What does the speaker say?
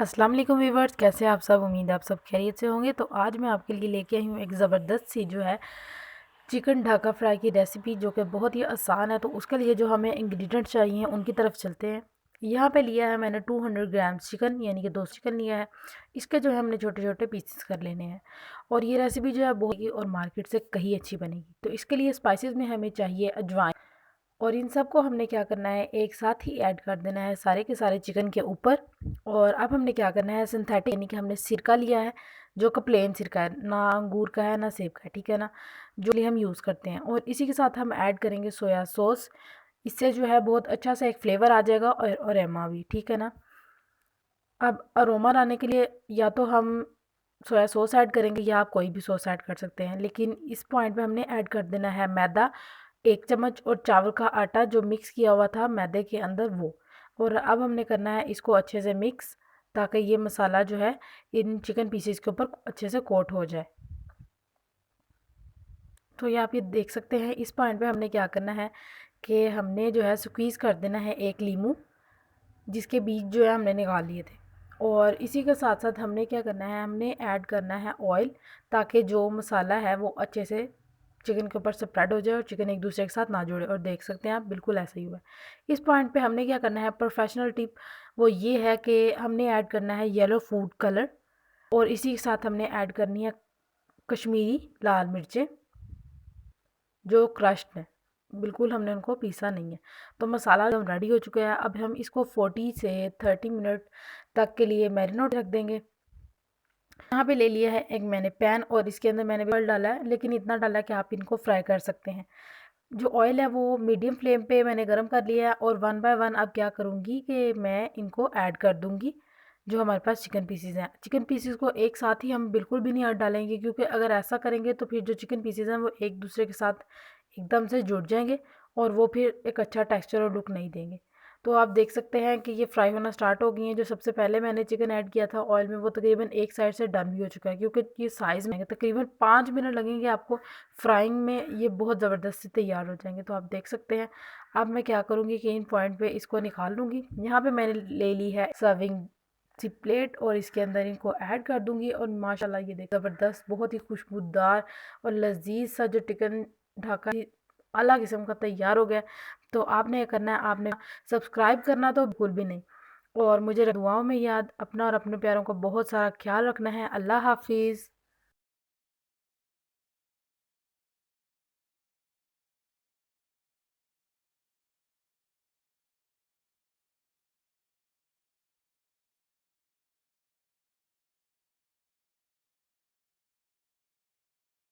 अस्सलाम वालेकुम व्यूवर्स, कैसे हैं आप सब। उम्मीद है आप सब खैरियत से होंगे। तो आज मैं आपके लिए लेके आई हूँ एक ज़बरदस्त सी जो है चिकन ढाका फ्राई की रेसिपी, जो कि बहुत ही आसान है। तो उसके लिए जो हमें इंग्रेडिएंट चाहिए उनकी तरफ चलते हैं। यहाँ पे लिया है मैंने 200 ग्राम चिकन, यानी कि 2 चिकन लिया है। इसके जो है हमने छोटे छोटे पीसेस कर लेने हैं। और ये रेसिपी जो है बहुत और मार्केट से कहीं अच्छी बनेगी। तो इसके लिए स्पाइसेस में हमें चाहिए अजवाइन, और इन सब को हमने क्या करना है, एक साथ ही ऐड कर देना है सारे के सारे चिकन के ऊपर। और अब हमने क्या करना है, सिंथेटिक यानी कि हमने सिरका लिया है, जो कि प्लेन सिरका है, ना अंगूर का है ना सेब का है, ठीक है ना, जो लिए हम यूज़ करते हैं। और इसी के साथ हम ऐड करेंगे सोया सॉस। इससे जो है बहुत अच्छा सा एक फ्लेवर आ जाएगा और एमा भी, ठीक है ना। अब अरोमा लाने के लिए या तो हम सोया सॉस ऐड करेंगे या आप कोई भी सॉस ऐड कर सकते हैं, लेकिन इस पॉइंट पे हमने ऐड कर देना है मैदा 1 चम्मच, और चावल का आटा जो मिक्स किया हुआ था मैदे के अंदर वो। और अब हमने करना है इसको अच्छे से मिक्स, ताकि ये मसाला जो है इन चिकन पीसेस के ऊपर अच्छे से कोट हो जाए। तो ये आप ये देख सकते हैं, इस पॉइंट पे हमने क्या करना है कि हमने जो है स्क्वीज़ कर देना है एक लीमू, जिसके बीज जो है हमने निकाल लिए थे। और इसी के साथ साथ हमने क्या करना है, हमने ऐड करना है ऑयल, ताकि जो मसाला है वो अच्छे से चिकन के ऊपर स्प्रेड हो जाए और चिकन एक दूसरे के साथ ना जुड़े। और देख सकते हैं आप, बिल्कुल ऐसा ही हुआ है। इस पॉइंट पे हमने क्या करना है, प्रोफेशनल टिप वो ये है कि हमने ऐड करना है येलो फूड कलर, और इसी के साथ हमने ऐड करनी है कश्मीरी लाल मिर्चें, जो क्रश्ड है, बिल्कुल हमने उनको पीसा नहीं है। तो मसाला एकदम रेडी हो चुका है। अब हम इसको 40 से 30 मिनट तक के लिए मैरिनेट रख देंगे। यहाँ पे ले लिया है एक मैंने पैन, और इसके अंदर मैंने ऑयल डाला है, लेकिन इतना डाला है कि आप इनको फ्राई कर सकते हैं। जो ऑयल है वो मीडियम फ्लेम पे मैंने गर्म कर लिया है, और वन बाय वन अब क्या करूँगी कि मैं इनको ऐड कर दूँगी। जो हमारे पास चिकन पीसीज हैं, चिकन पीसीज को एक साथ ही हम बिल्कुल भी नहीं ऐड डालेंगे, क्योंकि अगर ऐसा करेंगे तो फिर जो चिकन पीसीज हैं वो एक दूसरे के साथ एकदम से जुड़ जाएंगे, और वो फिर एक अच्छा टेक्सचर और लुक नहीं देंगे। तो आप देख सकते हैं कि ये फ्राई होना स्टार्ट हो गई हैं। जो सबसे पहले मैंने चिकन ऐड किया था ऑयल में, वो तकरीबन एक साइड से डन भी हो चुका है, क्योंकि ये साइज़ में है। तकरीबन 5 मिनट लगेंगे आपको फ्राइंग में, ये बहुत ज़बरदस्त से तैयार हो जाएंगे। तो आप देख सकते हैं। अब मैं क्या करूँगी कि इन पॉइंट पे इसको निकाल लूँगी। यहाँ पे मैंने ले ली है सर्विंग सी प्लेट, और इसके अंदर इनको ऐड कर दूँगी। और माशाल्लाह ये देख ज़बरदस्त, बहुत ही खुशबूदार और लजीज सा जो चिकन ढाका अलग किस्म का तैयार हो गया। तो आपने ये करना है, आपने सब्सक्राइब करना तो बिल्कुल भी नहीं। और मुझे दुआओं में याद, अपना और अपने प्यारों का बहुत सारा ख्याल रखना है। अल्लाह हाफिज़।